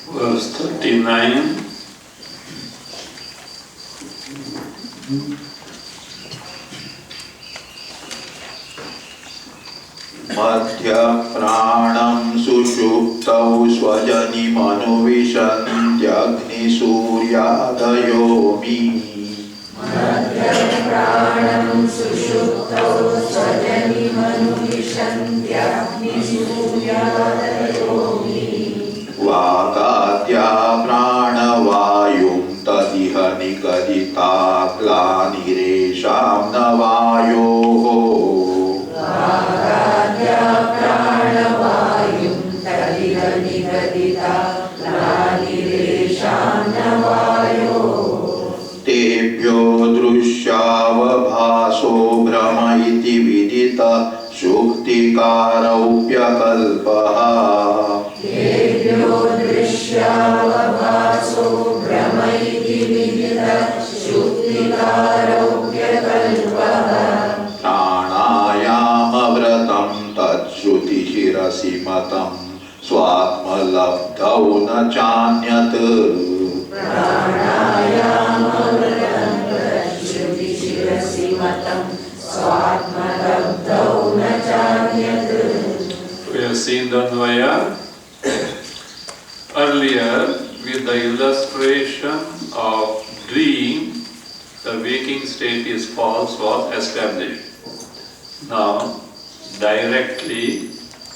Verse 39. मध्य प्राणं सुषुप्तौ स्वजनिमनुविशन्त्यग्निसूर्यादयोऽमि वागाद्या प्राणवायुं तदिह निगदिता ग्लानिरेषां न वायोः तेभ्यो दृश्यावभासो भ्रम इति विदितः शुक्तिकारौप्यकल्पः प्राणायामव्रतं तच्छ्रुतिशिरसि मतं स्वात्मलब्धौ न चान्यत् We have seen the Anvaya earlier with the illustration of dream. The waking state is false was established. Now, directly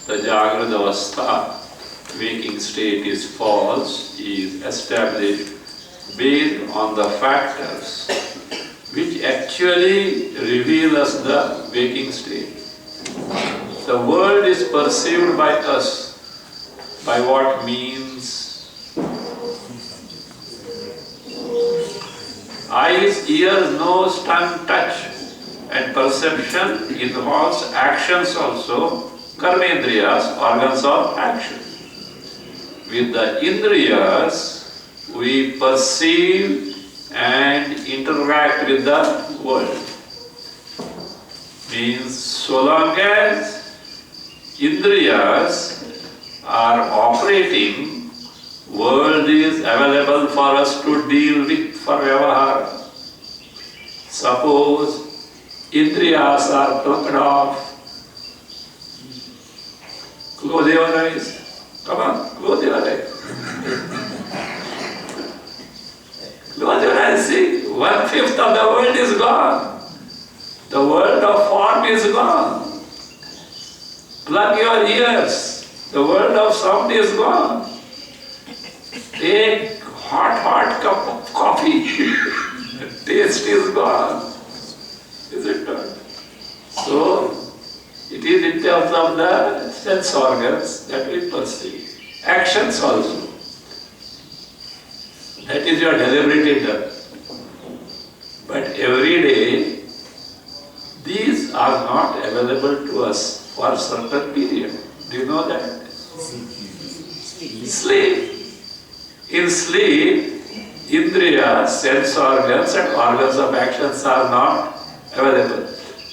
the Jagrata Avastha, waking state is false, is established based on the factors which actually reveal us the waking state. The world is perceived by us by what means? Eyes, ears, nose, tongue, touch, and perception involves actions also, karmendriyas, organs of action. With the indriyas, we perceive and interact with the world. Means so long as indriyas are operating, world is available for us to deal with for vyavahara. Suppose indriyas are turned off. Close your eyes. Come on, close your eyes. Close your eyes, see, 1/5 of the world is gone. The world of form is gone. Plug your ears. The world of sound is gone. Take hot cup of coffee. The taste is gone. Is it not? So, it is in terms of the sense organs that we perceive. Actions also. That is your deliberate done. But every day, these are not available to us for a certain period. Do you know that? Sleep. In sleep, indriyas, sense organs and organs of actions are not available.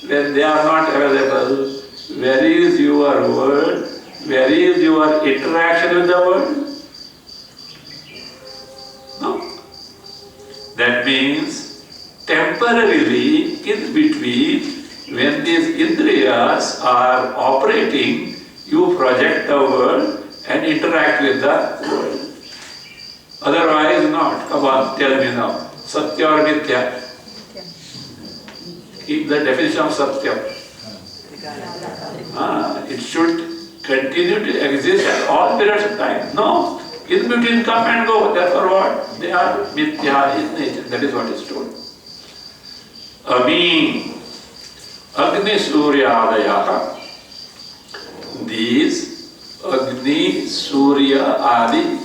When they are not available, where is your world? Where is your interaction with the world? No. That means temporarily in between, when these indriyas are operating, you project the world and interact with the world. Otherwise not. Come on, tell me now. Satya or Mithya? Keep the definition of Satya. It should continue to exist at all periods of time. No. In between come and go. Therefore what? They are Mithya in nature. That is what is told. Ami, Agni Surya Adayaha. These Agni, Surya, Adi,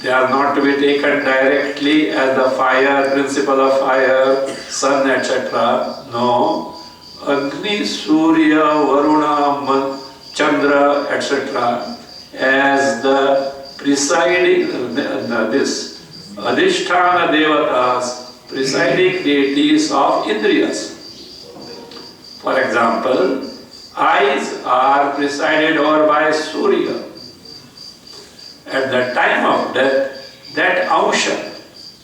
they are not to be taken directly as the fire, principle of fire, sun, etc. No. Agni, Surya, Varuna, Chandra, etc. as the presiding, this Adhisthana Devatas, presiding deities of Indriyas. For example, eyes are presided over by Surya. At the time of death, that Ansha,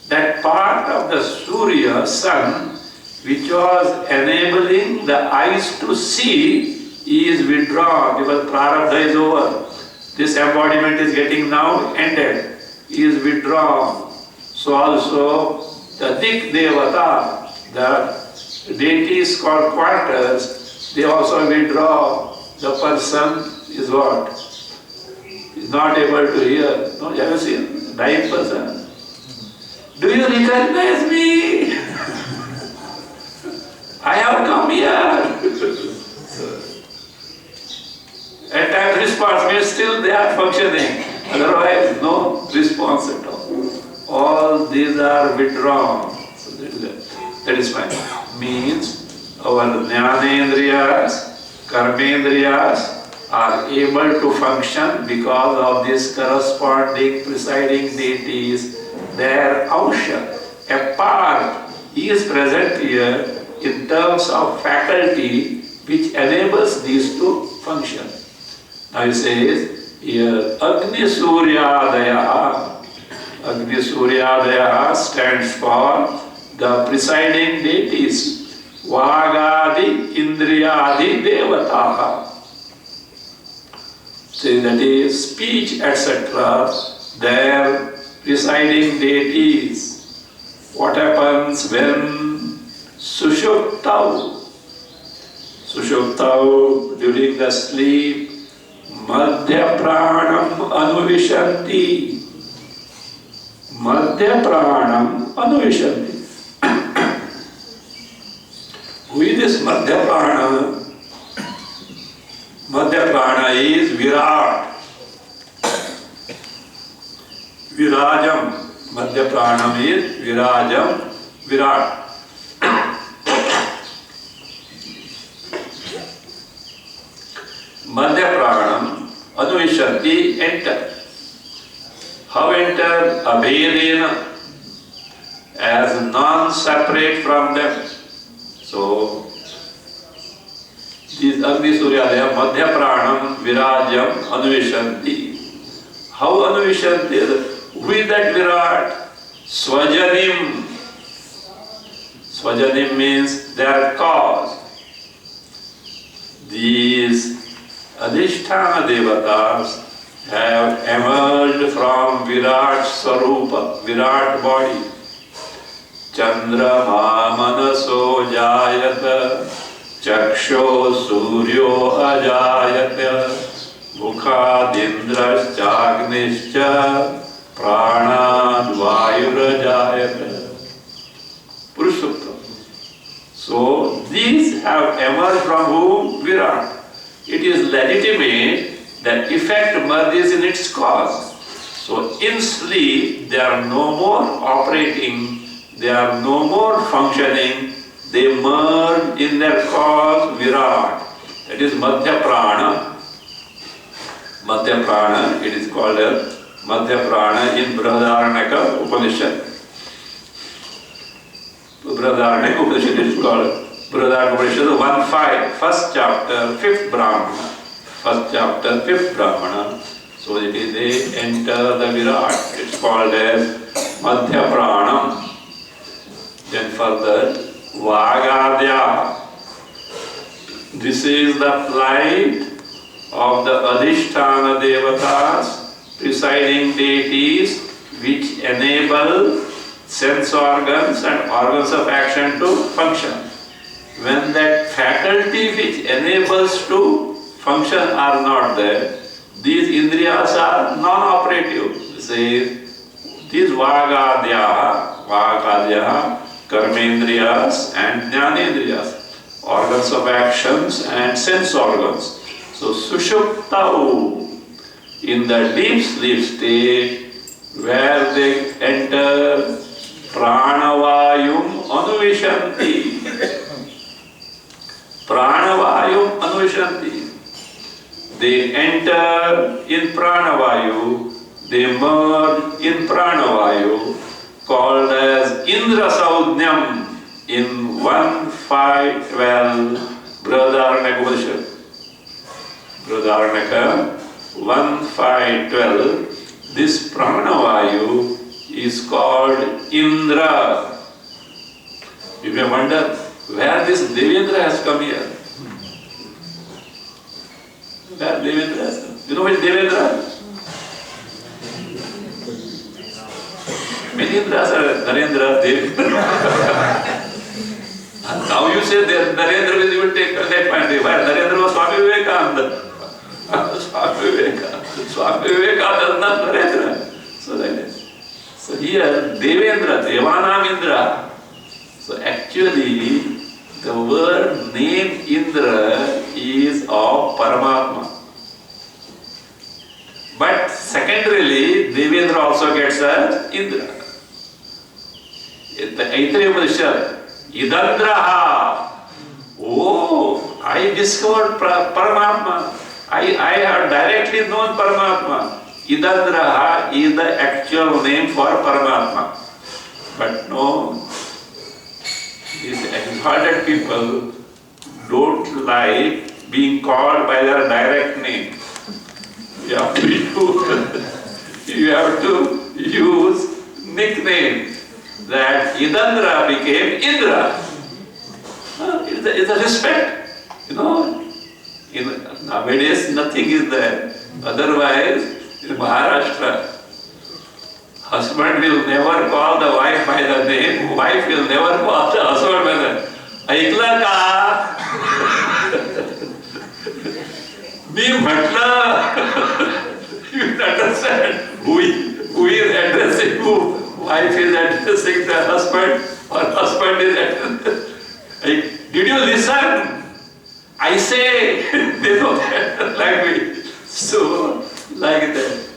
that part of the Surya, sun, which was enabling the eyes to see, is withdrawn because Prarabdha is over. This embodiment is getting now ended, is withdrawn. So also the Dik Devata, the deities called quarters, they also withdraw. The person is what? Is not able to hear. No, have you seen? Dying person. Do you recognize me? I have come here. At time response means still they are functioning. Otherwise, no response at all. All these are withdrawn. So that is fine. Means our jnanendriyas, karmendriyas are able to function because of this corresponding presiding deities. Their Ansha, a part, is present here in terms of faculty which enables these to function. Now he says here, Agni Suryadaya. Agni Suryadaya stands for the presiding deities. Vagadi Indriyadi Devataha. So that is speech, etc. Their presiding deities. What happens when Sushuptau during the sleep, Madhya Pranam Anuvishanti. Who is this Madhya Prana? Madhya Prana is Virat. Virajam. Madhya Pranam is Virajam, Virat. Madhya Pranam Anuvishanti enter. How enter? Abhedena, as non-separate from them. So, these Agni Suryadaya Madhya Pranam Virajam Anuvishanti. How Anuvishanti? Who is that Virat? Swajanim. Swajanim means their cause. These Adhisthana Devatas have emerged from Virat Swarupa, Virat body. Chandrama Manaso Jayata, Chaksho Suryo Ajayata, Mukhadindras Chagnischa, Prana Vayurajayata. Purushottam. So these have emerged from whom? Virat. It is legitimate that effect merges in its cause. So in sleep they are no more operating, they are no more functioning, they merge in their cause Virat. That is Madhya Prana. Madhya Prana, it is called as Madhya Prana in Brihadaranyaka Upanishad. Brihadaranyaka Upanishad is called Brihadaranyaka Upanishad 1.5, first chapter, 5th Brahmana. First chapter, 5th Brahmana. So it is they enter the Virat. It's called as Madhya Pranam. Then further, Vagadya. This is the flight of the Adhisthana Devatas, presiding deities, which enable sense organs and organs of action to function. When that faculty which enables to function are not there, these indriyas are non-operative. Say, these Vagadya, Karmendriyas and Jnanendriyas, organs of actions and sense organs. So Sushupta, in the deep sleep state, where they enter Pranavayum Anuvishanti. Pranavayum Anuvishanti. They enter in Pranavayu, they merge in Pranavayu, called as Indra Saudnyam in 1.5.12 Brihadaranyaka Upanishad. Brihadaranyaka 1.5.12. This Pranavayu is called Indra. You may wonder where this Devendra has come here. Where Devendra has come? You know which Devendra? Many Indras are Narendra, Devendra. And now you say that Narendra will even take that point. Where Narendra was Swami Vivekananda. Swami Vivekananda is not Narendra. So here, Devendra, Devanam Indra. So actually, the word name Indra is of Paramatma. But secondarily, Devendra also gets as Indra. In the Aitreya Upanishad, Idandraha. Oh, I discovered Paramatma. I have directly known Paramatma. Idandraha is the actual name for Paramatma. But no, these exalted people don't like being called by their direct name. You have to use nickname. That Idandra became Indra. It's a respect. You know, nowadays nothing is there. Otherwise, in Maharashtra, husband will never call the wife by the name, wife will never call the husband by the name. Aikla ka? Me matla? You understand? Who is addressing who? Wife is addressing the husband, or husband is addressing. Did you listen? I say, they know that language. So, like that.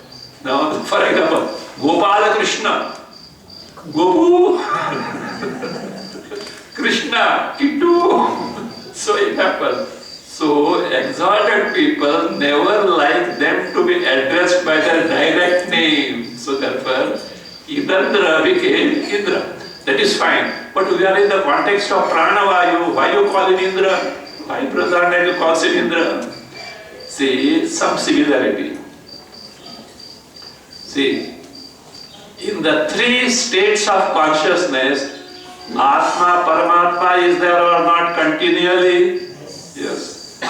Now, for example, Gopala Krishna, Gopu, Krishna, Kittu. So it happens. So, exalted people never like them to be addressed by their direct name. So, therefore, Idandra became Indra. That is fine. But we are in the context of Pranavayu. Why you call it Indra? Why Pradanaya calls it Indra? See, some similarity. See, in the three states of consciousness, Atma, Paramatma is there or not continually? Yes.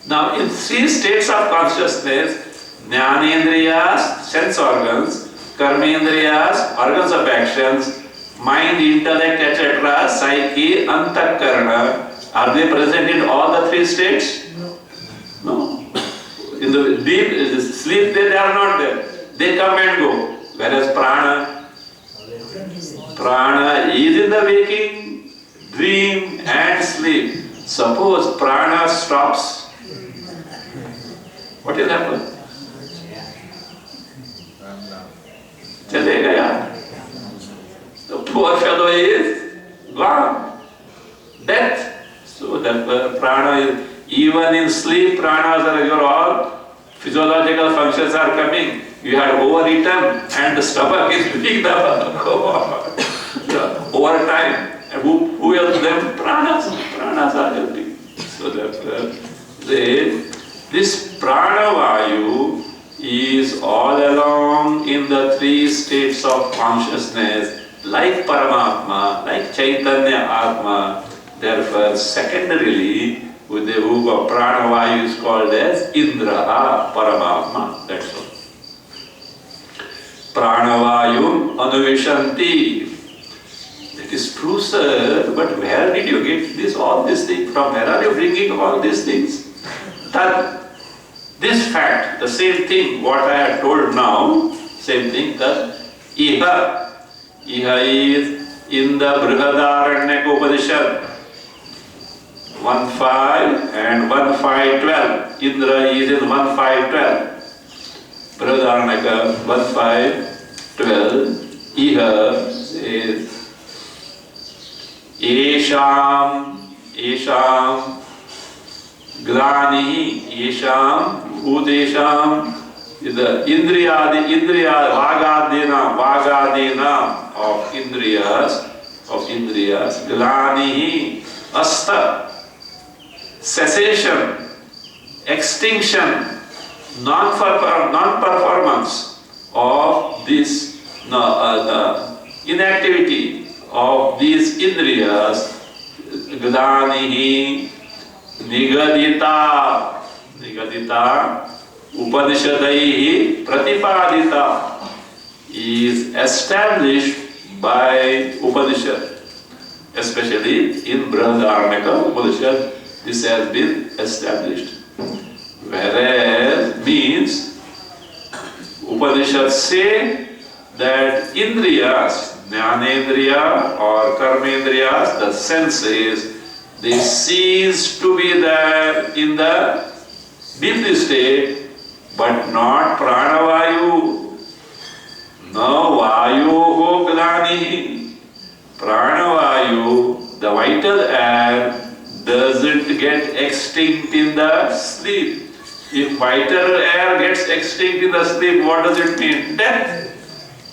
Now, in three states of consciousness, Jnanendriyas, sense organs, Karmendriyas, organs of actions, mind, intellect, etc., psyche, antakarana, are they present in all the three states? No. In the deep sleep, they are not there. They come and go. Whereas prana is in the waking, dream and sleep. Suppose prana stops, what will happen? Chale gaya. The poor fellow is gone. Death. So that prana is, even in sleep, pranas are, your all physiological functions are coming. You had overeaten and the stomach is picking up over time. And who helps them? Pranas. Pranas are helping. So therefore, this pranavayu is all along in the three states of consciousness, like Paramatma, like Chaitanya Atma. Therefore, secondarily, with the hook of pranavayu is called as Indra, Paramatma. That's all. Pranavayum anuvishanti. That is true, sir, but where did you get this, all these things? From where are you bringing all these things? That this fact, the same thing, what I have told now, same thing, that Iha is in the Brihadaranyaka Upanishad 1.5 and 1.5.12. Indra is in 1.5.12. Brihadaranyaka 1.5.12. Iha is Esham Glani, Yesham, Udesham, the Indriya, Vagadena of Indriyas, Glani, Asta, cessation, extinction, non-performance of this, inactivity of these Indriyas, Glanihi, Nigadita, Upanishadaihi Pratipadita, is established by Upanishad, especially in Brihadaranyaka Upanishad, this has been established. Whereas means Upanishads say that Indriyas, Jnanendriya or Karmendriyas, the senses, they cease to be there in the deep state, but not pranavayu. No vayu glani. Pranavayu, the vital air, doesn't get extinct in the sleep. If vital air gets extinct in the sleep, what does it mean? Death.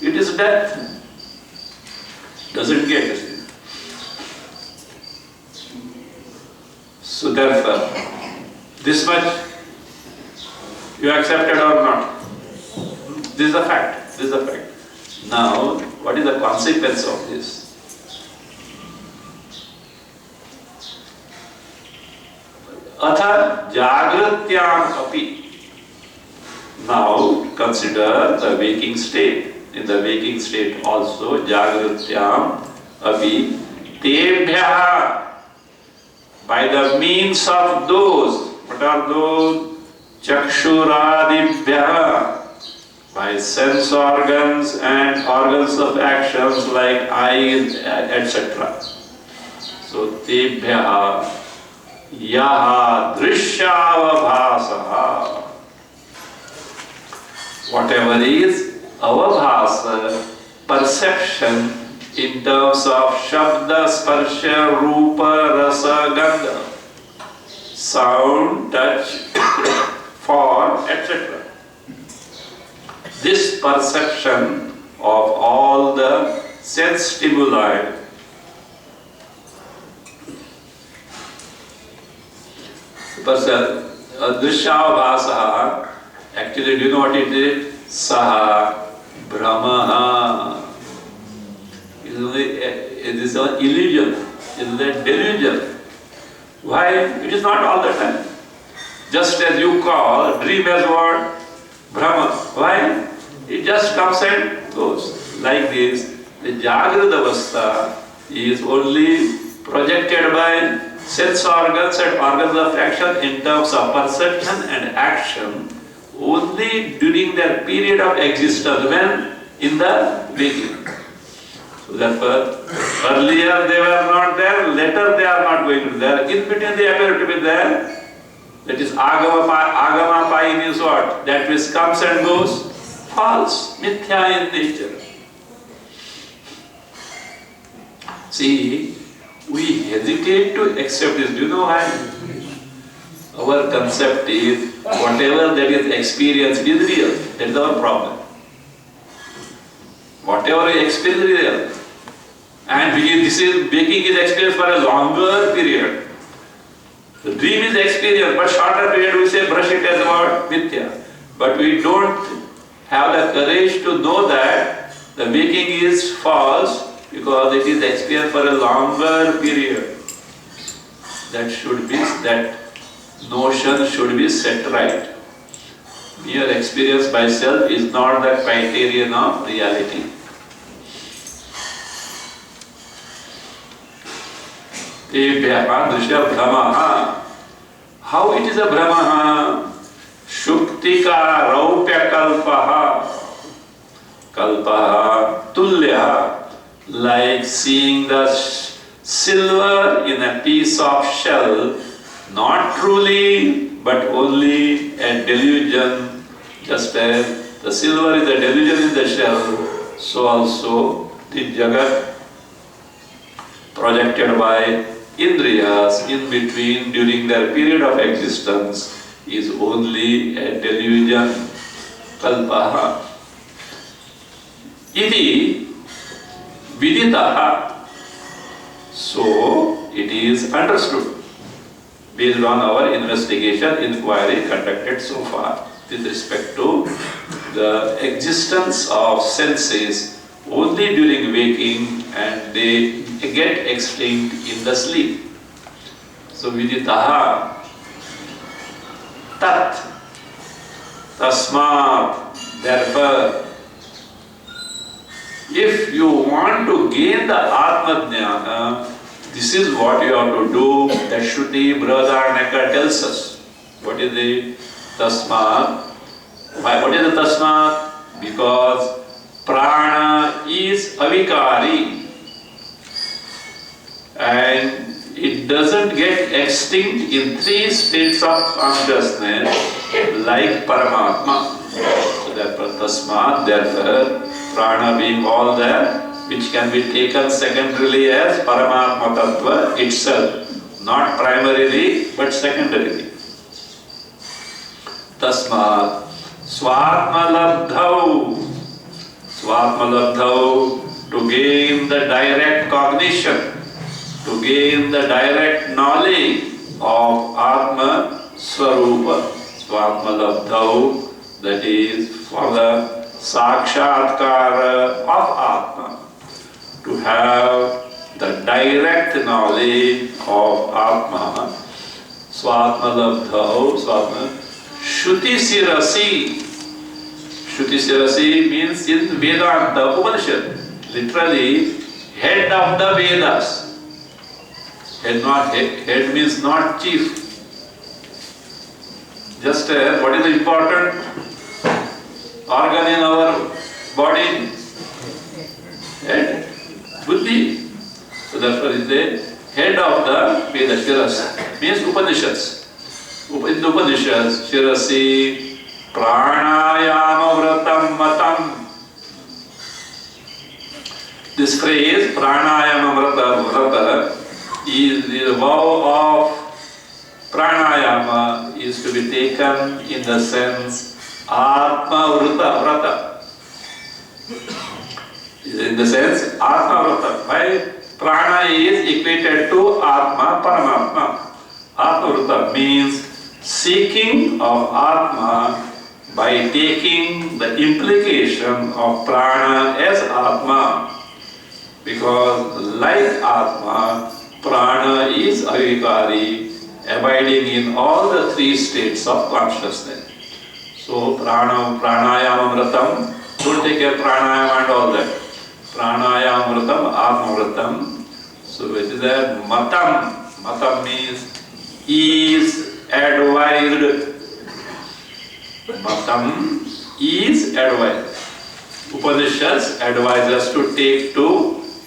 It is death. Doesn't get extinct. So therefore, this much you accepted or not? This is a fact. This is a fact. Now, what is the consequence of this? Atha jagrityam api. Now consider the waking state. In the waking state also, jagrityam api tebhya, by the means of those. What are those? Chakshuradibhya, by sense organs and organs of actions like eyes, etc. So tebhyaha yaha drishyavabhasaha. Whatever is avabhasa, perception in terms of shabda, sparsha, rupa, rasa, gandha, sound, touch, form, etc. This perception of all the sense stimuli Drishyavabhasaha, actually do you know what it is? Saha Brahmaha. It is an illusion, it is a delusion. Why? It is not all the time. Just as you call dream as what? Brahma. Why? It just comes and goes. Like this, the Jagrata Avastha is only projected by sense organs and organs of action in terms of perception and action only during their period of existence, when in the waking. So therefore, earlier they were not there, later they are not going to be there. In between they appear to be there. That is agama pai means what? That which comes and goes. False, mithya in nature. See, we hesitate to accept this. Do you know why? Our concept is whatever that is experienced is real. That is our problem. Whatever we experience is real. And waking is experienced for a longer period. The dream is experienced, but shorter period we say brush it as what? Mithya. But we don't have the courage to know that the waking is false because it is experienced for a longer period. That notion should be set right. Mere experience by self is not the criterion of reality. How it is a Brahma? Shuktika raupya kalpaha. Kalpaha tulya. Like seeing the silver in a piece of shell, not truly, but only a delusion. Just as the silver is a delusion in the shell, so also the Jagat projected by Indriyas in between during their period of existence is only a delusion. Kalpaha. Iti viditaha. So it is understood based on our investigation, inquiry conducted so far with respect to the existence of senses only during waking and they get extinct in the sleep. So viditaha tat tasmat, therefore, if you want to gain the Atma Jnana, this is what you have to do. That Shruti Brihadaranyaka tells us. What is the Tasmat? Why? What is the Tasmat? Because Prana is avikari and it doesn't get extinct in 3 states of consciousness like Paramatma. So therefore Tasmat, therefore Prana being all there, which can be taken secondarily as Paramatma Tattva itself, not primarily but secondarily. Tasmat Swatma Labdhau, to gain the direct cognition, to gain the direct knowledge of Atma Swarupa. Swatma Labdhau, that is for the Sakshatkara of Atma, to have the direct knowledge of Atma. Swatma Labdhau, Swatma Shruti Sirasi. Shruti Sirasi means in Vedanta Upanishad, literally head of the Vedas. Head means not chief. Just what is the important organ in our body? Head, buddhi. So therefore is the head of the Veda, Shiras, means Upanishads. In the Upanishads, Shirasi, Pranayama Vratam Matam. This phrase, Pranayama Vrata, is the vow of Pranayama is to be taken in the sense Atma Vrata. In the sense Atma Vrata. Why? Prana is equated to Atma, Paramatma. Atma Vrata means seeking of Atma by taking the implication of Prana as Atma. Because like Atma, Prana is avikari, abiding in all the three states of consciousness. So pranayama vratam, don't take care pranayama and all that. Pranayama vratam, Atma vratam. So it is a matam. Matam means is advised. Matam is advised. Upanishads advise us to take to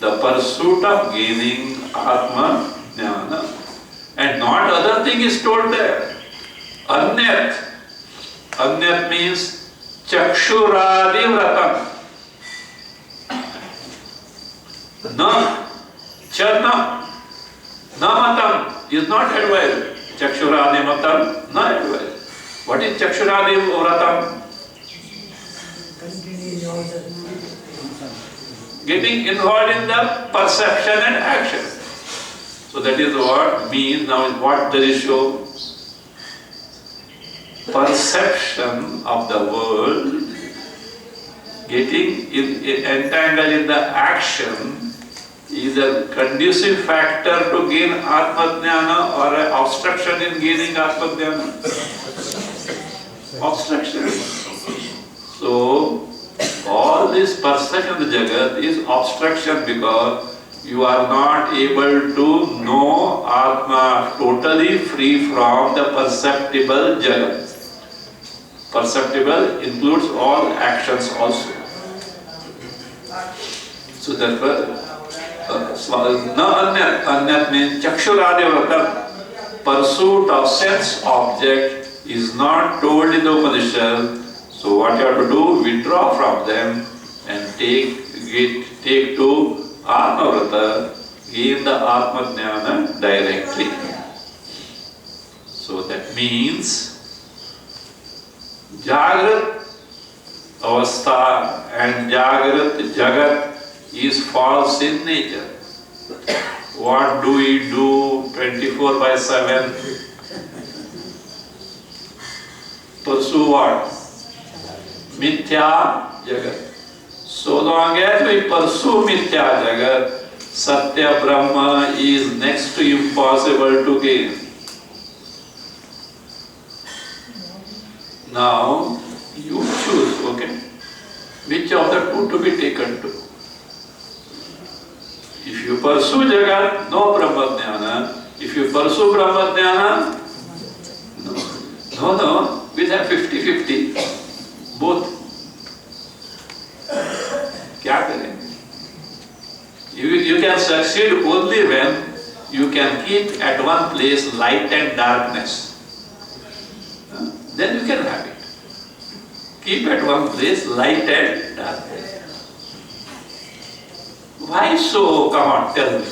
the pursuit of gaining Atma Jnana. And not other thing is told there. Anyat. Anyat means Chakshuradi Vratam. Na. Chadna. Na Matam is not advised. Chakshuradi Matam, not advised. What is Chakshuradi Vratam? Getting involved in the perception and action. So that is what means. Now what does it show? Perception of the world, getting entangled in the action is a conducive factor to gain Atma Jnana or an obstruction in gaining Atma Jnana? Obstruction. So all this perception of the Jagat is obstruction because you are not able to know Atma totally free from the perceptible Jagat. Perceptible includes all actions also. So therefore, Anyat means Chakshuradi Vratam, pursuit of sense object is not told in the Upanishad. So what you have to do, withdraw from them and take to Atma Vrata, gain the Atma Jnana directly. So that means Jagrat Avastha and Jagrat Jagat is false in nature. What do we do 24/7? Pursue what? Mithya Jagat. So long as we pursue Mithya Jagat, Satya Brahma is next to impossible to gain. Now, you choose, okay? Which of the two to be taken to? If you pursue Jagat, no Brahma Jnana. If you pursue Brahma Jnana, no, we'll have 50-50. Both. क्या करें? You can succeed only when you can keep at one place light and darkness. Then you can have it. Keep at one place light and darkness. Why so? Come on, tell me.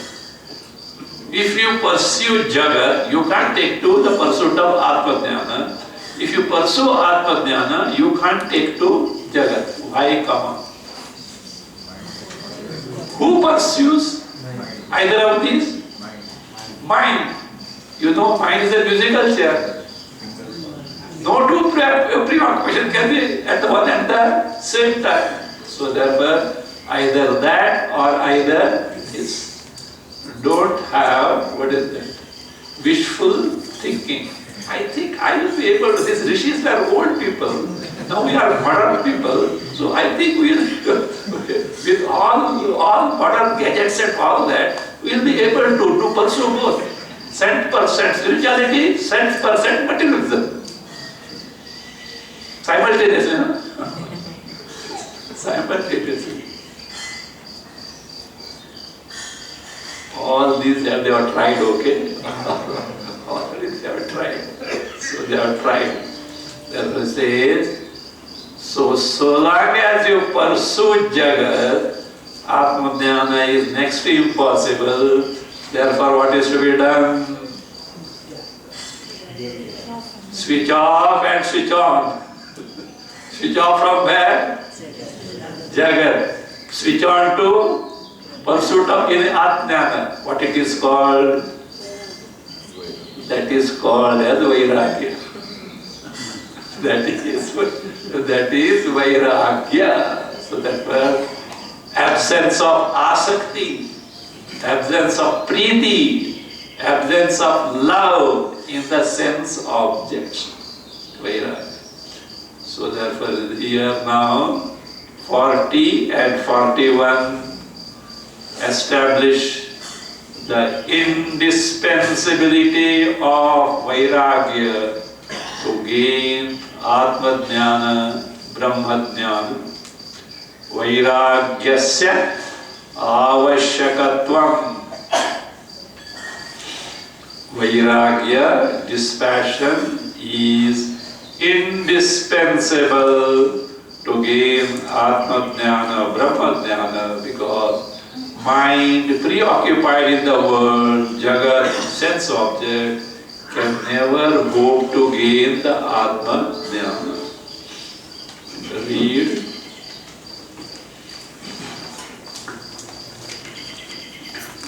If you pursue Jagat, you can't take to the pursuit of Atma Jnana. If you pursue Atma Jnana, you can't take to Jagat. Why? Come on. Who pursues either of these? Mind. You know, mind is a musical chair. No two preoccupation can be at one and the same time. So therefore, either that or either this. Don't have, what is that? Wishful thinking. I think I will be able to, these rishis were old people. Now we are modern people. So I think we'll, with all modern gadgets and all that, we'll be able to pursue both. 100% spirituality, 100% materialism. Simultaneously, no? Simultaneously. all these they have tried, okay? Already they have tried. So they have tried. Therefore says, so long as you pursue Jagat, Atma-dhyana is next to impossible. Therefore what is to be done? Switch off and switch on. Switch off from where? Jagat. Switch on to pursuit of Atma-dhyana. What it is called? That is called as Vairagya. That is Vairagya. So that was absence of asakti, absence of preeti, absence of love in the sense objects. Vairagya. So therefore here now 40 and 41 establish the indispensability of Vairagya to gain Atma-dhyana, Brahma-dhyana. Vairagyasya avashyakatvam. Vairagya, dispassion, is indispensable to gain Atma-dhyana, Brahma-dhyana, because mind preoccupied in the world, Jagat, sense object, can never hope to gain the Atma-dhyana. Read.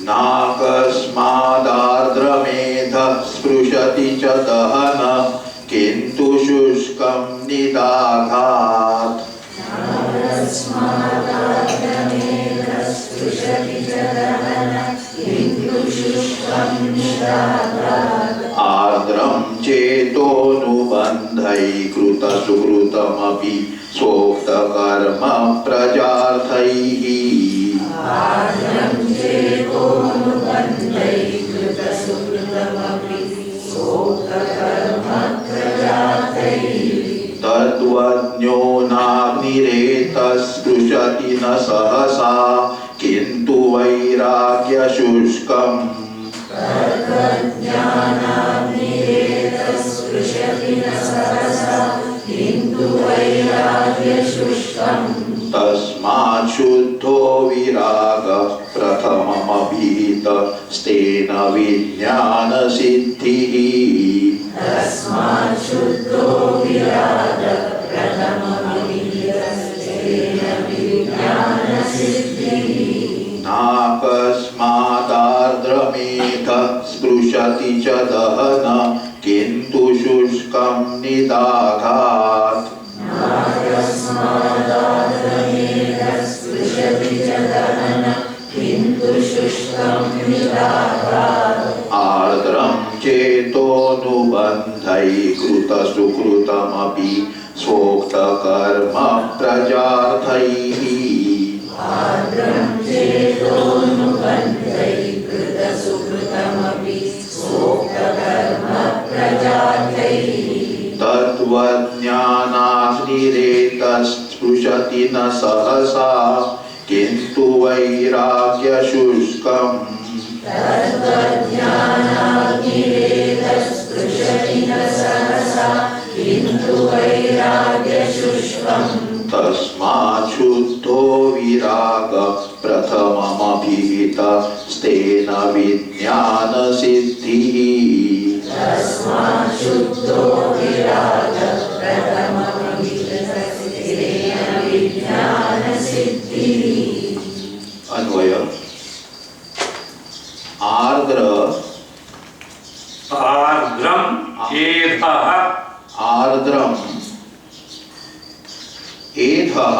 नाकस्मादार्द्रमेध स्पृशति च दहन किन्तु शुष्कं निदाघात् आर्द्रं चेतोनुबन्धैकृतसुकृतमपि सोक्तकर्म प्रजार्थैः तद्वज्ञो नाग्निरेतस्पृशति न सहसा किन्तु वैराग्यशुष्कम् तस्मात् शुद्धो विरागः प्रथममभीत स्तेन विज्ञानसिद्धिः नाकस्मादार्द्रमेध स्पृशति च दहन किन्तु शुष्कं निदाघात् आर्द्रं चेतोनुबन्धैकृतसुकृतमपि स्वोक्तकर्म प्रजार्थैः तद्वज्ञानाग्निरेतस्पृशति न सहसा किन्तु वैराग्यशुष्कम् तस्मात् शुद्धो विरागः प्रथममभिहित स्तेन विज्ञानसिद्धिः अन्वय आर्द्रम एधः आर्द्रम एधः.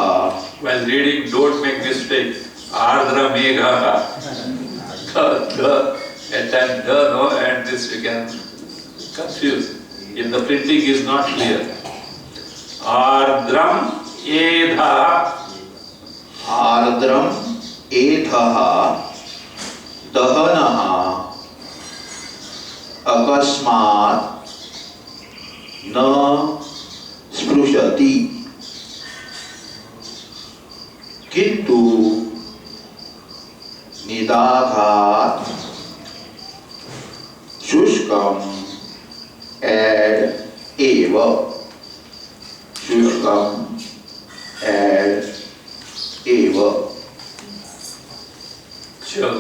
While reading, don't make mistake. Ardra megha. At times the, no, and this you can confuse if the printing is not clear. Ardram edha. आर्द्रम एधः दहनः अकस्मात् न स्पृशति किन्तु निदाघात् Shushkam, add eva. Shushkam, add eva. Cha,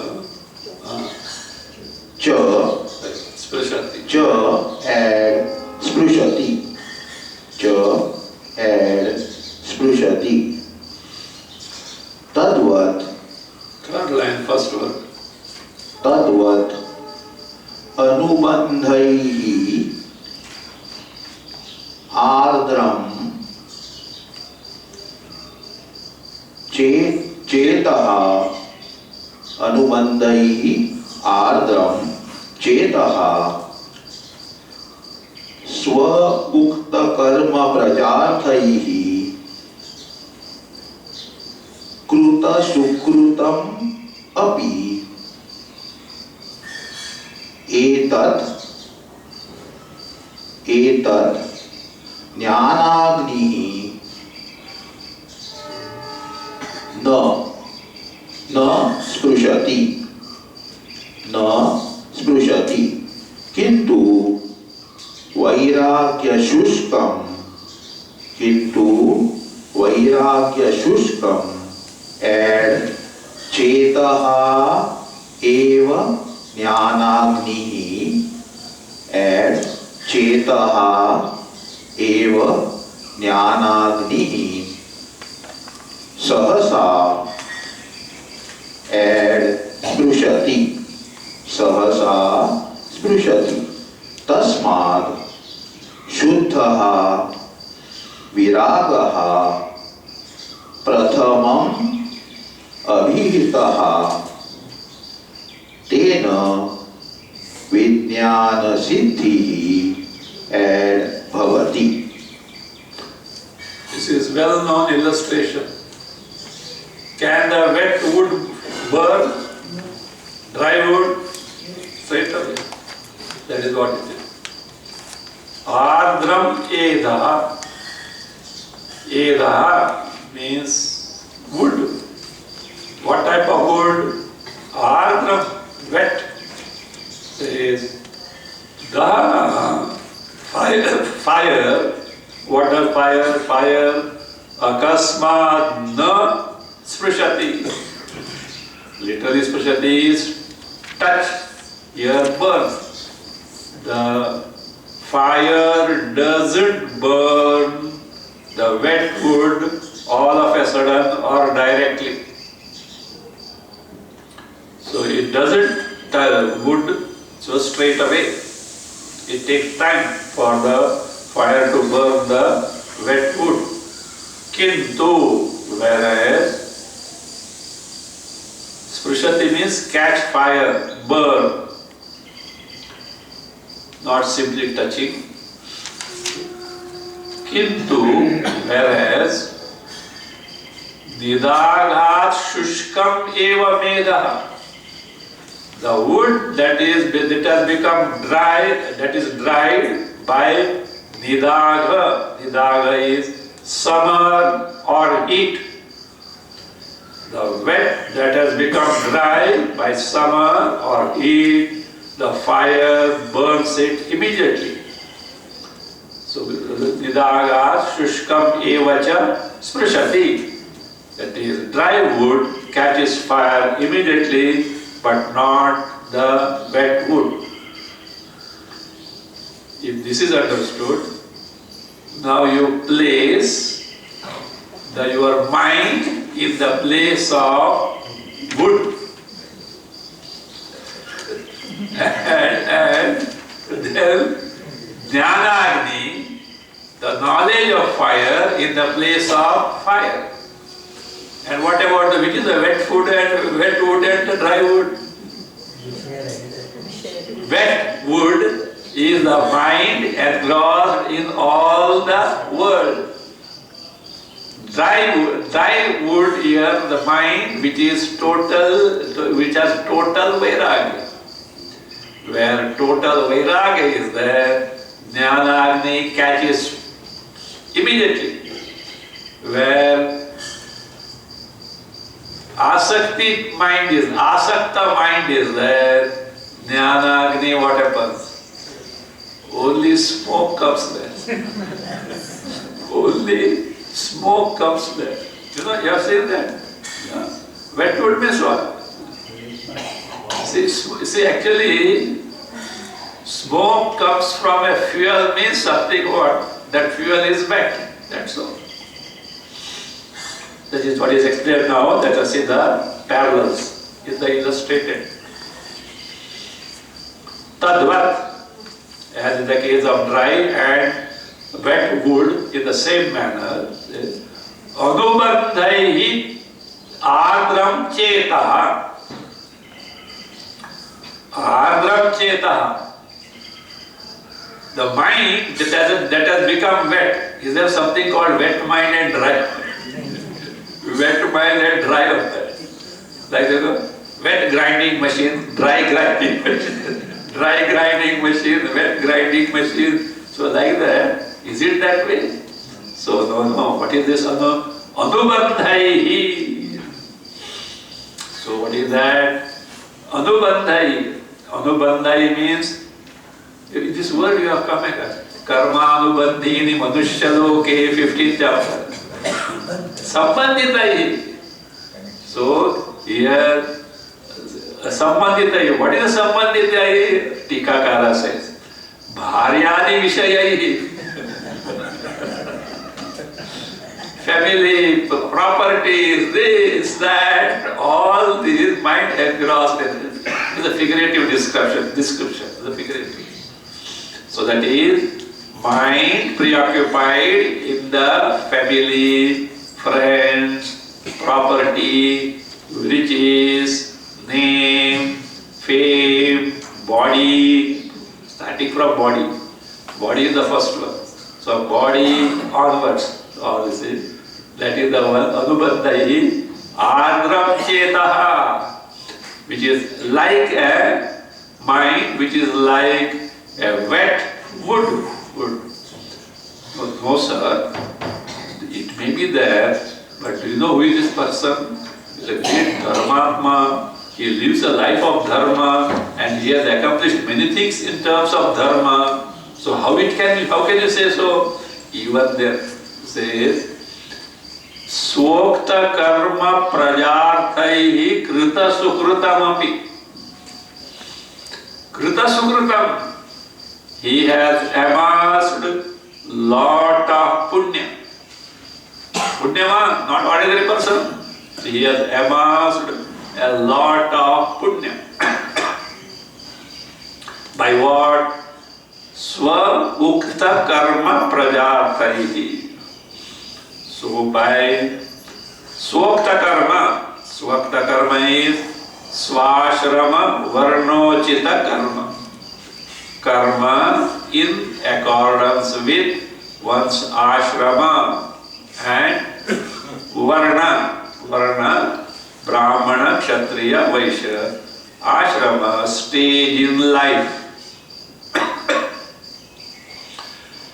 Sprushati. cha, add sprushati. Cha, add sprushati. Tadvat, Third line, first word. तद्वत् अनुबन्धैः आर्द्रं चेतः अनुबन्धैः आर्द्रं चेतः स्व उक्तकर्म प्रजार्थैः कृतसुकृतम् अपि एतत् ज्ञानाग्निः न स्पृशति किन्तु वैराग्यशुष्कम् एड चेतः एव ज्ञानाग्निः एड चेतः एव ज्ञानाग्निः सहसा एड स्पृशति तस्मात् शुद्धः विरागः प्रथमम् अभिहितः तेन विज्ञान सिद्धिः एड भवति. This is well-known illustration. Can the wet wood burn dry wood? Straight away. That is what it is. Ardram edaha. Edaha means wood. What type of wood? Ardram, wet. Says Dahana, fire. What does fire? Fire akasmat na sprishati. Literally sprishati is touch, here burn. The fire doesn't burn the wet wood all of a sudden or directly. So it doesn't tell wood so straight away. It takes time for the fire to burn the wet wood. Kintu, whereas sprushati means catch fire, burn, not simply touching. Kintu, whereas nidaghat shushkam eva medaha. The wood that has become dry, that is dried by nidagha. Nidagha is summer or heat. The wet that has become dry by summer or heat, the fire burns it immediately. So nidagha shushkam evacha sprishati. That is, dry wood catches fire immediately, but not the wet wood. If this is understood, now you place your mind in the place of wood. And then Jnanagni, the knowledge of fire, in the place of fire. And what about which is the wet wood and the dry wood? Wet wood is the mind engrossed in all the world. Dry wood here, the mind which has total vairagya. Where total vairagya is there, Jnanagni catches immediately. Where Asakta mind is there, Jnanagni, what happens? only smoke comes there. Only smoke comes there. You know, you have seen that? Yeah. Wet wood means what? See, actually, smoke comes from a fuel means something what? That fuel is wet. That's all. That is what is explained now. Let us see the parallels in the illustrated. Tadvat, as in the case of dry and wet wood, in the same manner, Anubandhaihi Ardram Chetaha. Ardram Chetaha. The mind that has become wet. Is there something called wet mind and dry? Wet mind and dry of that. Like wet grinding machine, dry grinding machine, dry grinding machine, wet grinding machine. So like that, is it that way? So no. What is this Anubandhaihi? So what is that? Anubandhai. Anubandhai means, this word you have come across. Karma Anubandhini Manushaloke, 15th chapter. Sambandhitai. So here, Sambandhitai. What is Sambandhitai? Tikakara says. Bharyani Vishayaihi. Family, properties, this, that, all these mind engrossed in it. It's a figurative description, the figurative. So that is mind preoccupied in the family, friends, property, riches, name, fame, body, starting from body. Body is the first one. So body onwards, all this is. That is the one, Anubandhaihi Ardram Chetaha, which is like a mind, which is like a wet wood. No, sir, it may be there, but do you know who is this person? He is a great Dharmatma. He lives a life of Dharma and he has accomplished many things in terms of Dharma. So how can you say so? Even there says, Swokta karma prajarthaihi krita sukritamapi. Krita sukritam. He has amassed lot of punya. Punyaman, not ordinary person. He has amassed a lot of punya. By what? Swa ukta karma prajarthaihi. So by Swakta karma is Swashrama Varnochita karma. Karma in accordance with one's ashrama and Varna, Brahmana, Kshatriya, Vaishya. Ashrama, stage in life.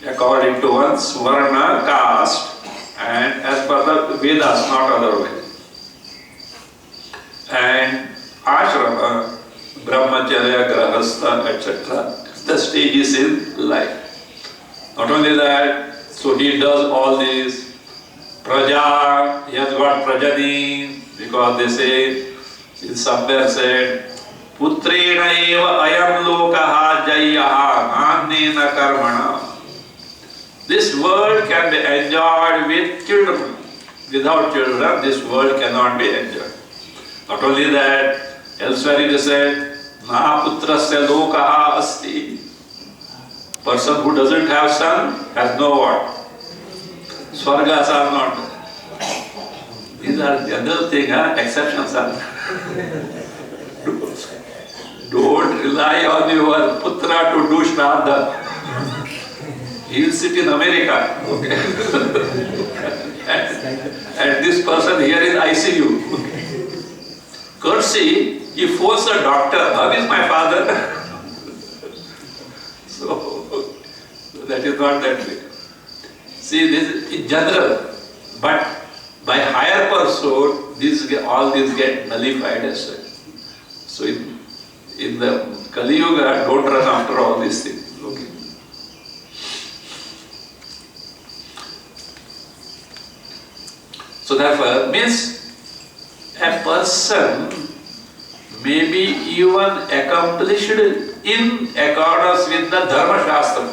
According to one's Varna, caste, and as per the Vedas, not otherwise. And ashrama, brahmacharya, grahastha, etc. The stages in life. Not only that, so he does all this. Praja, he has got prajani, because they say, in somewhere said, Putrena eva ayam lokaha jayaha annena karmana. This world can be enjoyed with children. Without children, this world cannot be enjoyed. Not only that, elsewhere it is said, Na putrasya lokaha asti. Person who doesn't have son has no what? Swargas are not. These are general things, exceptions are. Don't rely on your putra to do shraddha. He will sit in America, okay? and this person here is ICU. Courtesy, he phones a doctor, how is my father? so that is not that way. See, this is in general, but by higher pursuit, all these get nullified as such. So in the Kali Yuga, don't run after all these things. Okay? So therefore, means a person may be even accomplished in accordance with the Dharma Shastra.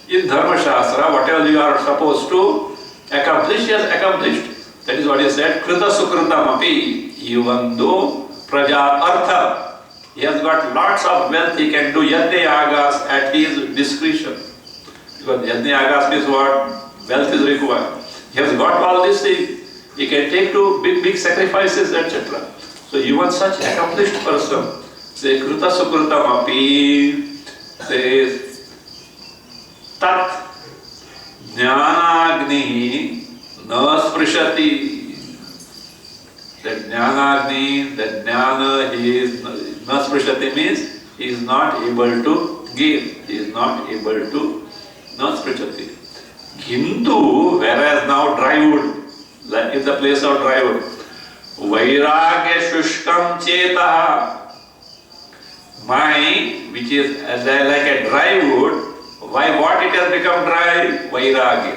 In Dharma Shastra, whatever you are supposed to accomplish, he has accomplished. That is what he said, Krita Sukritam api, even though Praja Artha, he has got lots of wealth, he can do Yajna Yagas at his discretion. Because Yajna Yagas means what? Wealth is required. He has got all these things. He can take to big sacrifices, etc. So even such accomplished person, say Krita Sukritam api, says Tat Jnanagni na sprishati. That Jnanagni, that Jnana, he is na sprishati means he is not able to give. He is not able to na sprishati. Kintu, whereas now dry wood, like in the place of dry wood, Vairagya Shushkam Chetaha, mind, which is like a dry wood, why what it has become dry? Vairagya.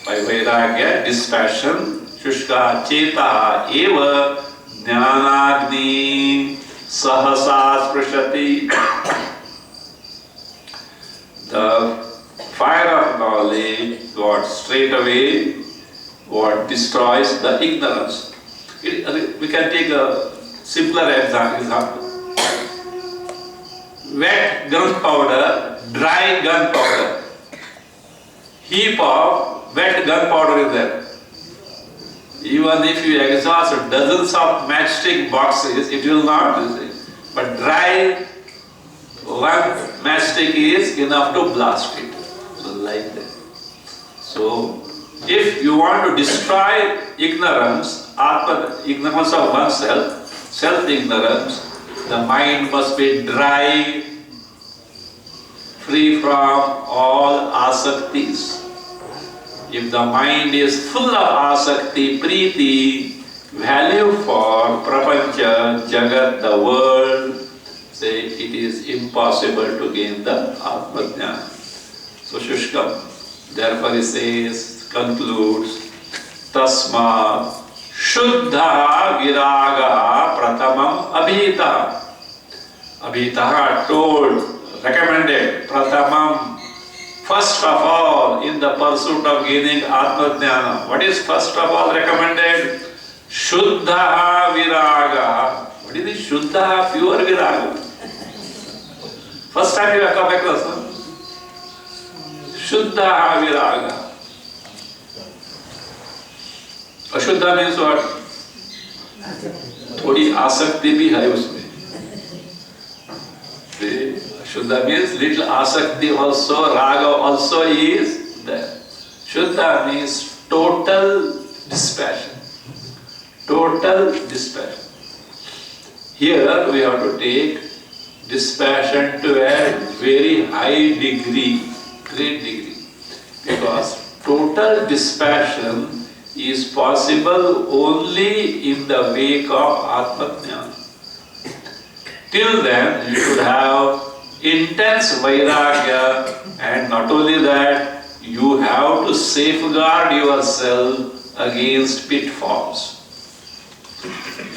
By Vairagya, dispassion, Shushka Chetaha eva Jnanagni Sahasa Sprishati. The fire of knowledge, what straight away, what destroys the ignorance. We can take a simpler example. Wet gunpowder, dry gunpowder. Heap of wet gunpowder is there. Even if you exhaust dozens of matchstick boxes, it will not do it. But dry, one matchstick is enough to blast it. So like that. So if you want to destroy ignorance, ignorance of oneself, self-ignorance, the mind must be dry, free from all asaktis. If the mind is full of asakti, priti, value for prapancha, jagat, the world, say it is impossible to gain the Atma-jnana. So Shushkam. Therefore he says, concludes, Tasma Shuddha Viraga Pratamam Abhita. Abhita told, recommended, Pratamam, first of all, in the pursuit of gaining Atma-jnana. What is first of all recommended? Shuddha Viraga. What is this? Shuddha, pure Viraga. First time you have come across, no? Shuddha Viraga. अशुद्धा means what? थोड़ी आसक्ति भी है उसमें. Shuddha means little asakti also, raga also is there. Shuddha means total dispassion. Total dispassion. Here we have to take dispassion to a very high degree, great degree. Because total dispassion is possible only in the wake of Atma-jnana. Till then, you should have intense vairagya, and not only that, you have to safeguard yourself against pitfalls.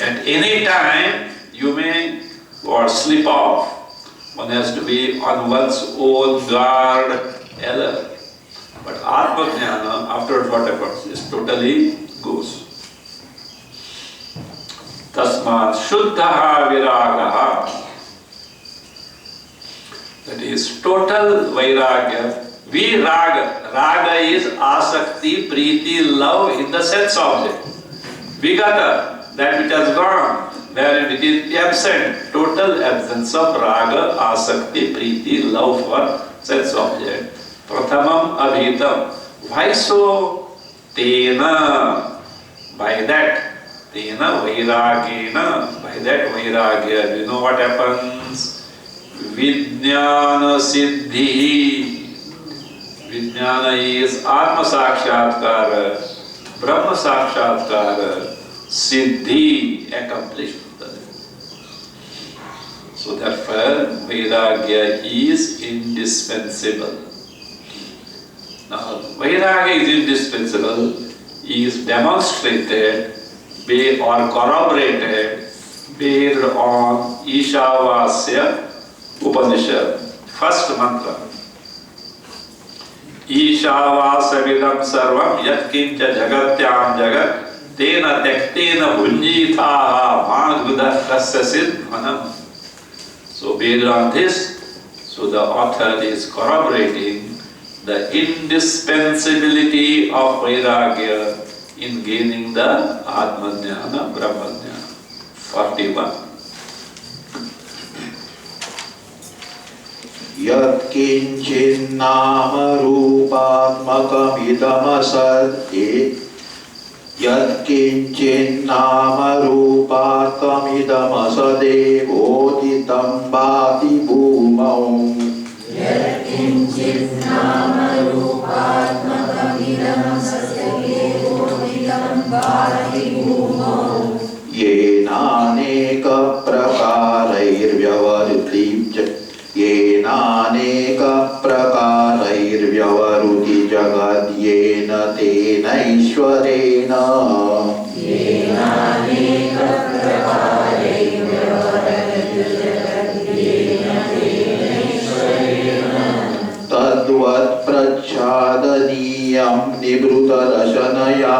At any time, you may slip off. One has to be on one's own guard, alert. But Atma-jnana, after what happens, is totally goes. Tasmat Shuddha Viragaha. That is total vairagya. Viraga. Raga is asakti, priti, love in the sense object. Vigata, that which has gone, wherein it is absent. Total absence of raga, asakti, priti, love for sense object. Prathamam abhitam. Why so? Tena. By that. Tena vairagena. By that vairagya. You know what happens? Vijnana siddhi. Vijnana is Atma Sakshatkara. Brahma Sakshatkara. Siddhi. Accomplished. So therefore, vairagya is indispensable. Now, vairagya is indispensable. is demonstrated or corroborated based on Ishavasya Upanishad. First mantra. Ishavasavidam sarvam yatkincha jagatyam jagat tena tektena bhunjithaha madhudatasya manam. So based on this, so the author is corroborating the indispensability of Vairagya in gaining the Atmajnana, Brahmajnana. 41. Yat kinchinnama rupatmakamidamasad Yat kinchinama rupatmakamidamasade bhati bhumau Yat kinchinama rupatmakamidamasade bhati bhumau Yenaneka prakarairvyavarti Yenaneka prakarairvyavarti jagad yena tena ishvarena Yenaneka prakarairvyavarti jagad yena tena ishvarena Tadvat prachadaniyam nibrutarashanaya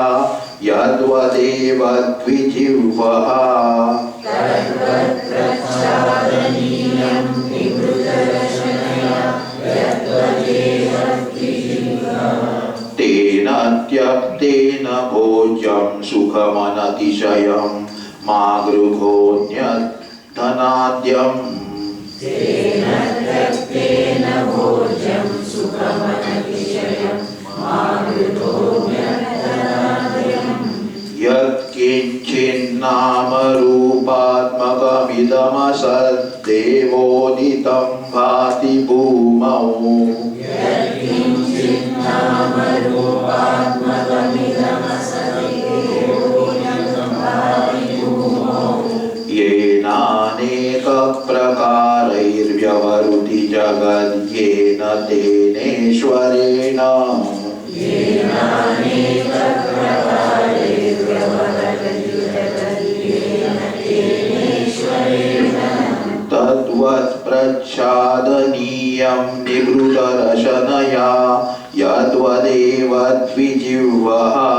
yadvadevat vijivvaha Tadvat prachadaniyam nibrutarashanaya yadvadevat vijivvaha Tena tyaktena bhojam sukhamanatishayam magrugonyat dhanadyam Tena tyaktena bhojam sukhamanatishayam magrutomyadhanadhyam Yat kinchinama rupatmakamidamasad devoditam bhati bhumau Yat kinchinama rupatmakamidamasade devoditam bhati bhumau Yenaneka prakarairvyavaruti jagad yena teneshvarena Yenaneka prakarairvyavarti jagad yena teneshvarena Tadvat prachadaniyam nibrutarashanaya yadvadevat vijivvaha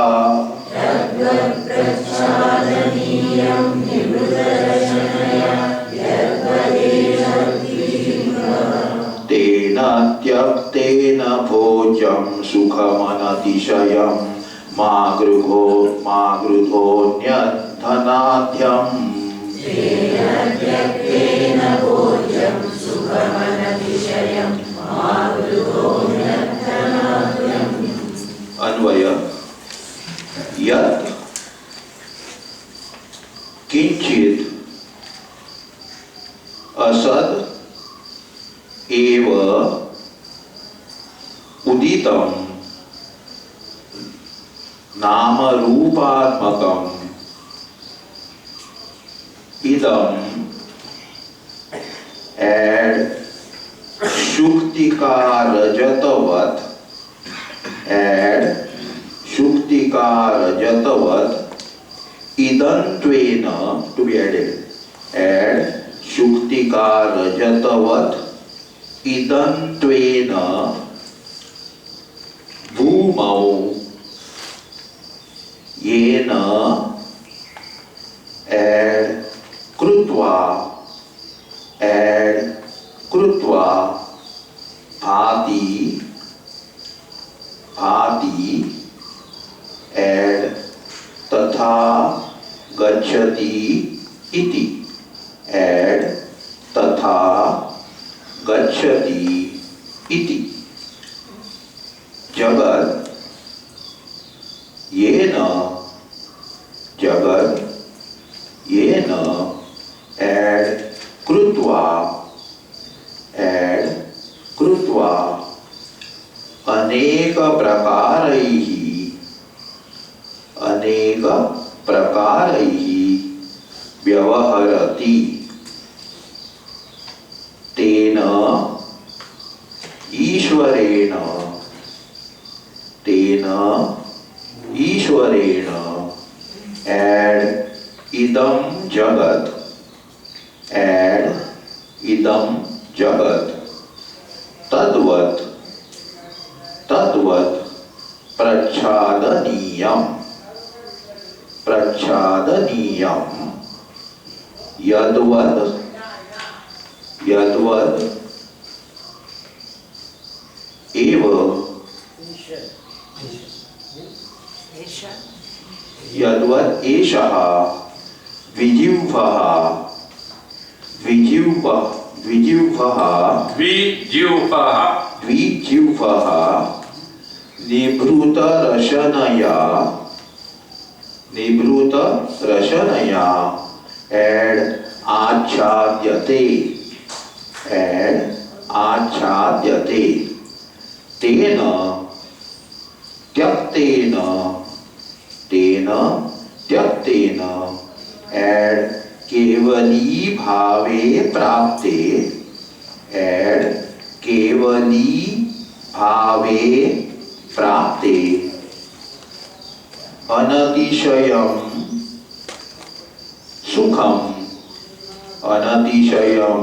Tadvat prachadaniyam nibrutarashanaya yadvadevat vijivvaha Tena tyaktena bhojam sukhamanatishayam magrudhonyat dhanadyam Tena tyaktena bhojam sukhamanatishayam magrutomyadhanadhyam Anvaya Yat Kinchit Asad Eva Uditam Nama Rupatmakam Idam and Shuktikarajatavat and Shuktikarajatavat Idantvena to be added and Shuktikarajatavat Idantvena Bhumau Yena and Krutva Bhati and Tatha Gacchati iti and Tatha Gacchati iti Jagat Yena and Krutva Aneka prakaraihi Vyavaharati Tena Ishwarena idam jagat, add idam jagat, tadvat, tadvat, prachadaniyam, prachadaniyam, yadvat, yadvat, eva, yadvat eshaha, vijivvaha, vijivvaha, Dvijivvaha. द्विजिह्वः निभृतरशनया, निभृतरशनया, एड आच्छाद्यते, एड आच्छाद्यते, तेन त्यक्तेन, तेन त्यक्तेन, एड केवली भावे प्राप्ते, एड केवली भावे प्राप्ते, अनतिशयं सुखम, अनतिशयं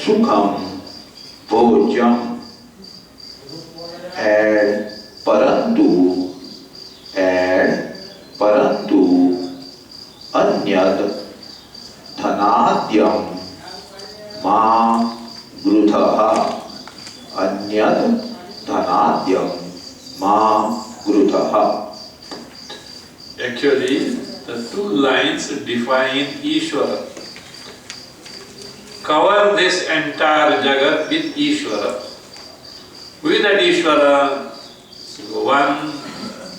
सुखम भोज्यम, एड परंतु, एड परंतु अन्यद धनाद्यम मा गृधः, अन्यद धनाद्यम मा गृधः. Actually, the two lines define Ishvara. Cover this entire Jagat with Ishvara. Who is that Ishvara? One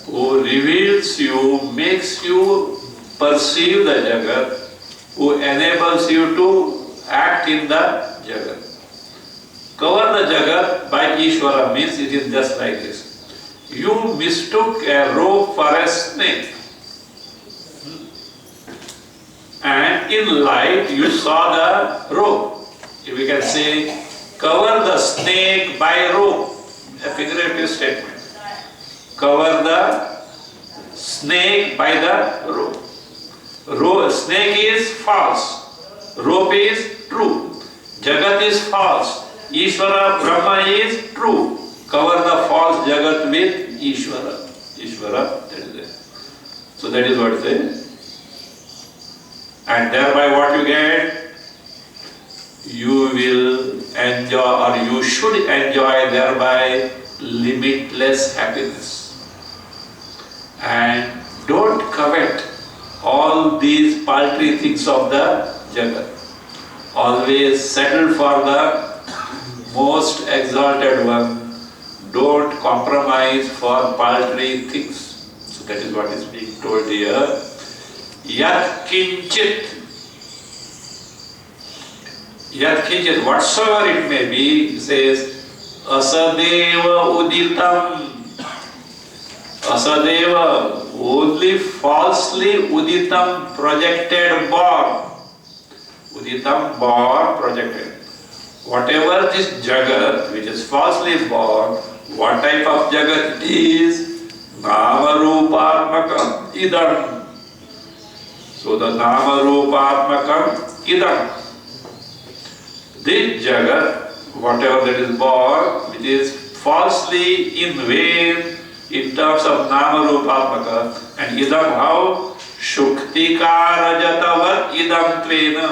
who reveals you, makes you perceive the Jagat, who enables you to act in the Jagat. Cover the Jagat by Ishvara means it is just like this. You mistook a rope for a snake. And in light you saw the rope. If we can say, cover the snake by rope, a figurative statement. Cover the snake by the rope. Snake is false, rope is true, Jagat is false, Ishvara, Brahma is true. Cover the false Jagat with Ishvara. Ishvara, that is it. So that is what it is. And thereby what you get? You will enjoy, or you should enjoy thereby limitless happiness. And don't covet all these paltry things of the Jagat. Always settle for the most exalted one. Don't compromise for paltry things. So that is what is being told here. Yat kinchit. Yat kinchit, whatsoever it may be, says, asadeva uditam. Asadeva, only falsely uditam, projected born. Uditam, born, projected. Whatever this Jagat, which is falsely born, what type of Jagat it is? Nama Rupatmakam Idam. So the Nama Rupatmakam Idam. This Jagat, whatever that is born, which is falsely in vain in terms of Nama Rupatmaka, and Idam how? Shuktika Rajatavat Idam Tvena.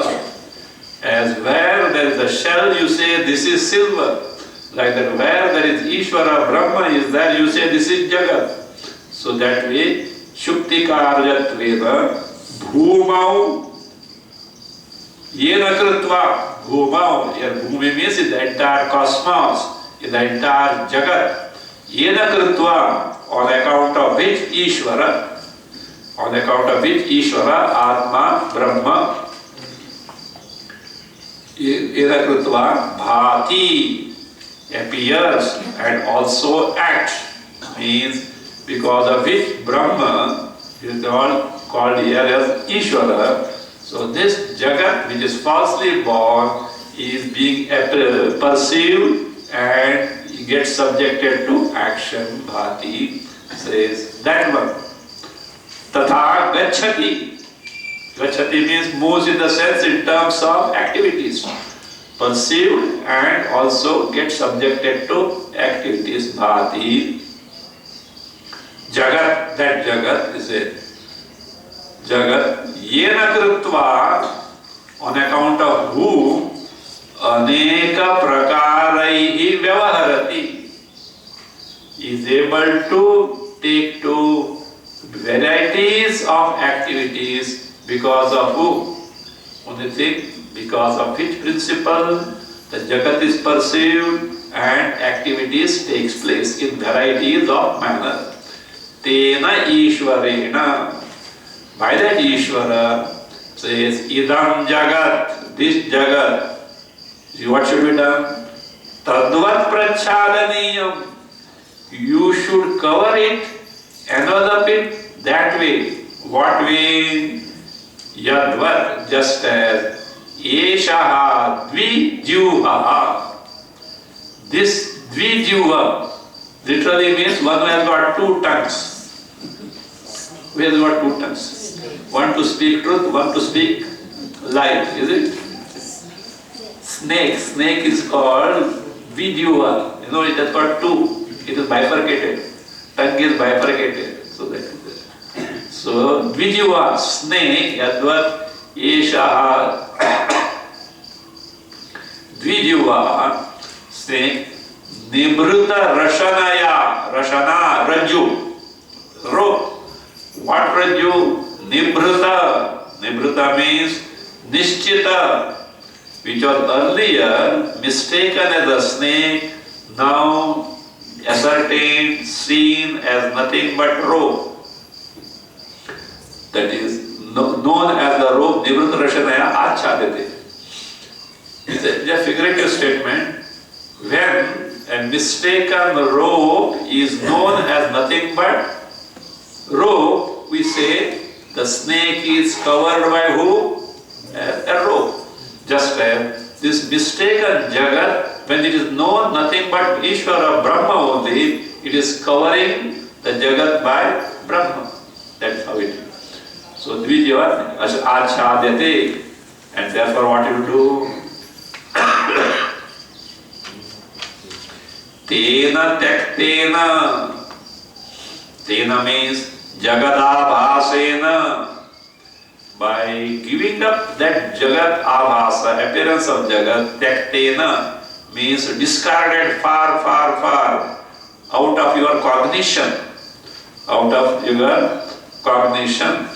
As where there is a shell, you say this is silver. Like that, where there is Ishvara, Brahma is there, you say this is Jagat. So that way, Shuktikarjatveda, Bhumau, Yena Krutva, Bhumau, here Bhumi means the entire cosmos, the entire Jagat. Yena Krutva, on account of which Ishvara, Atma, Brahma, Yena Krutva, Bhati, appears and also acts, means because of which Brahma is called here as Ishvara. So this Jagat, which is falsely born, is being perceived and gets subjected to action. Bhati says that one. Tatha gacchati. Gachati means moves in the sense in terms of activities. Perceived and also get subjected to activities. Bhati. Jagat, that Jagat is a Jagat. Yena krutva, on account of whom, aneka prakaraihi vyavaharati, is able to take to varieties of activities because of who? Only thing, because of which principle the Jagat is perceived and activities takes place in varieties of manner. Tena Ishwarena. By that Ishvara says, Idam Jagat, this Jagat. What should be done? Tadvat prachadaniyam. You should cover it, envelop it that way. What way? Yadvat, just as Eshaha Dvijivha. This Dvijivha literally means one who has got two tongues. Who has got two tongues? One to speak truth, one to speak lie, is it? Snake is called Dvijivha. You know, it has got two. It is bifurcated. Tongue is bifurcated. So that is there. So Dvijivha, snake, Yadvat Eshaha Dvijivha, snake, Nibruta Rashanaya, Rashana, Raju, rope. What Raju? Nibruta. Nibruta means Nishchita, which was earlier mistaken as a snake, now ascertained, seen as nothing but rope. That is known as the rope, Nibruta Rashanaya Achadete. It's a figurative statement. When a mistaken rope is known as nothing but rope, we say the snake is covered by who? A rope. Just as this mistaken Jagat, when it is known nothing but Ishvara, Brahma only, it is covering the Jagat by Brahma. That's how it is. So Dvijava Achadhyate, and therefore what you do? Tena Tektena. Tena means Jagadabhasena. By giving up that Jagat Abhasa, appearance of Jagat, Tektena means discarded far, far, far out of your cognition. Out of your cognition.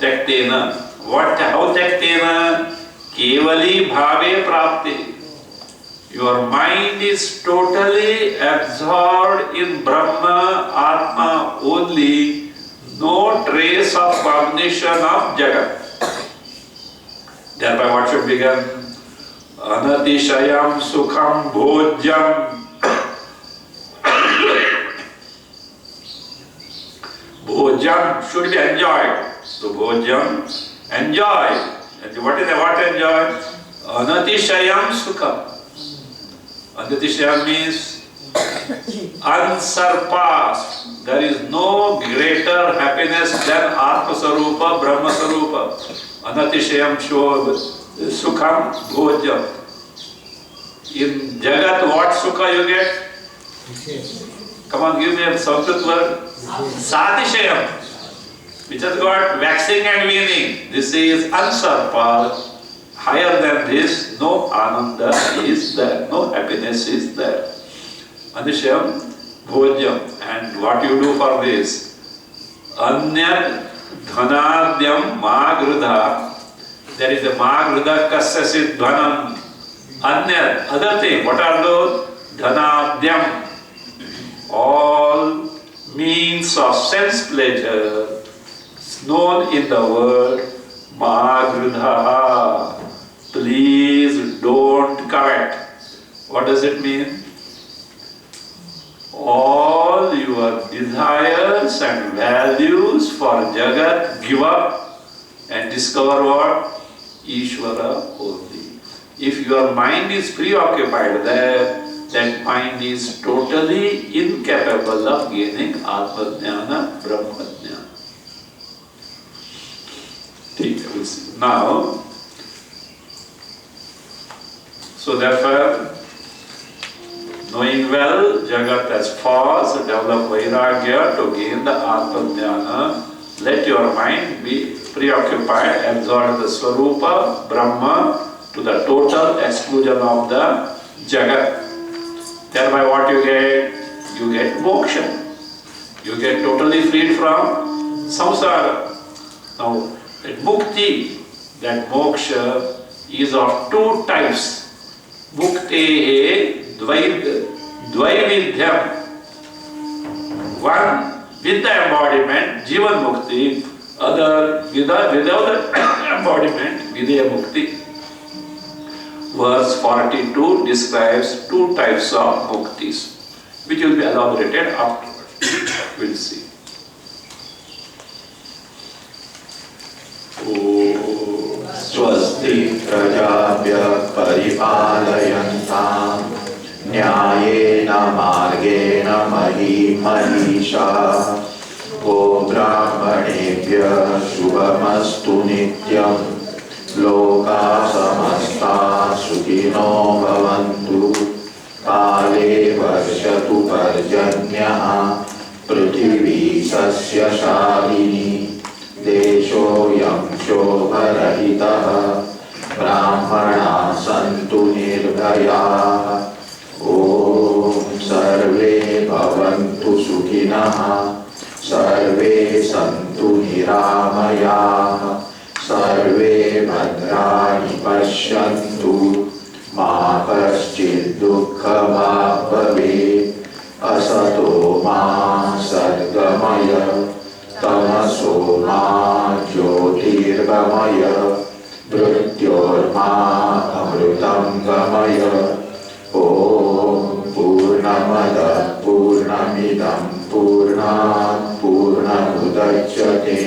Tektena. What? How Tektena? Kevali bhave prapti. Your mind is totally absorbed in Brahma, Atma only, no trace of cognition of Jagat. Thereby what should begin? Anatishayam sukham bhojyam. Bhojyam should be enjoyed. So bhojyam, enjoy. And what is the what enjoy? Anatishayam sukham. Anatishayam means unsurpassed. There is no greater happiness than Atma Sarupa, Brahma Sarupa. Anatishayam sukham bhojyam. In Jagat, what sukha you get? Come on, give me a Sanskrit word. Satishayam, which has got waxing and waning. This is unsurpassed. Higher than this, no ananda is there, no happiness is there. Anishayam bhojyam. And what you do for this? Anyat dhanadyam magrudha. There is a magrudha kasyasit dhanam. Anyat, other thing. What are those? Dhanadyam. All means of sense pleasure known in the world. Magrudha. Please don't covet. What does it mean? All your desires and values for Jagat, give up and discover what? Ishvara only. If your mind is preoccupied there, that mind is totally incapable of gaining Atma Jnana, Brahma Jnana. we'll see. Now, so therefore, knowing well Jagat as false, develop Vairagya to gain the Atma Jnana. Let your mind be preoccupied, absorbed in the Swarupa, Brahma, to the total exclusion of the Jagat. Thereby what you get? You get moksha. You get totally freed from samsara. Now, that mukti, that moksha, is of two types. Muktehe dvaividhyam. One with the embodiment, jivan mukti, other without the embodiment, videya mukti. Verse 42 describes two types of muktis, which will be elaborated afterwards. We'll see. स्वस्ति प्रजाभ्य परिपालयन्तां न्यायेन मार्गेण महीं मनीषाः गो ब्राह्मणेभ्यः शुभमस्तु नित्यं लोकाः समस्ताः सुखिनो भवन्तु काले वर्षतु पर्जन्यः पृथिवी सस्यशालिनी देशोऽयं शोभरहितः ब्राह्मणाः सन्तु निर्भयाः ॐ सर्वे भवन्तु सुखिनः सर्वे सन्तु निरामयाः सर्वे भद्राणि पश्यन्तु मा कश्चित् दुःखभाग् भवेत् असतो मा सद्गमय तमसो मा ज्योतिर्गमय मृत्योर्मा अमृतं गमय ॐ पूर्णमदः पूर्णमिदं पूर्णात् पूर्णमुदच्यते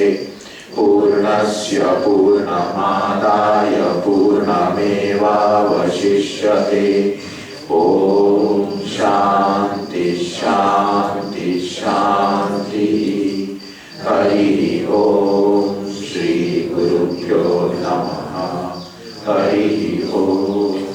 पूर्णस्य पूर्णमादाय पूर्णमेवावशिष्यते ॐ शान्ति शान्ति शान्तिः हरिः ॐ श्री गुरुभ्यो नमः हरिः ॐ